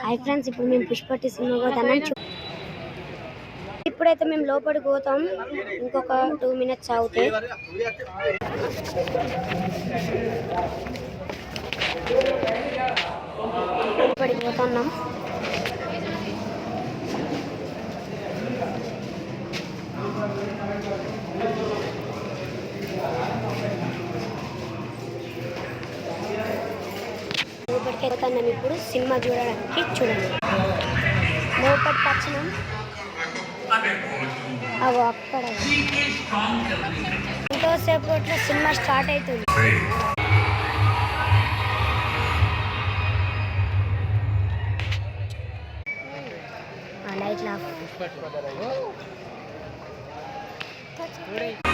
Hi friends, ఇప్పుడు మేము పుష్పట్టి cinema పోతాం. ఇప్పుడైతే మేము లోపలికి పోతాం. ఇంకొక 2 minutes అవుతే లోపలికి పోతున్నాం. లోపలికి వెళ్తున్నాం. ఇప్పుడు సినిమా చూడడానికి. చూడండి, లోపలికి వచ్చినాం. అవో అక్కడ ఎంతోసేపట్లో సినిమా స్టార్ట్ అవుతుంది. లైట్